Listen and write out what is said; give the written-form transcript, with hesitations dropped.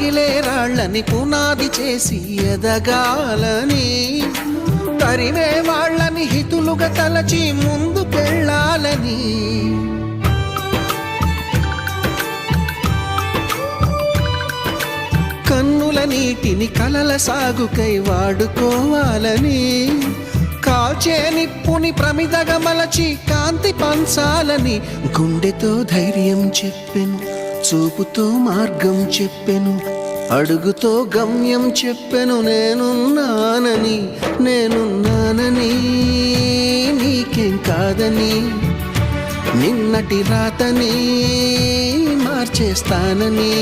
రగిలే రాళ్ళని పునాది చేసి ఎదగాలని, తరిమే వాళ్ళని హితులుగా తలచి ముందుకెళ్ళాలని, కన్నుల నీటిని కలల సాగుకై వాడుకోవాలని, కాల్చే నిప్పుని ప్రమిదగా మలచి కాంతి పంచాలని, గుండెతో ధైర్యం చెప్పెను, చూపుతో మార్గం చెప్పెను, అడుగుతో గమ్యం చెప్పెను. నేనున్నానని నీకేం కాదని, నిన్నటి రాతని మార్చేస్తానని.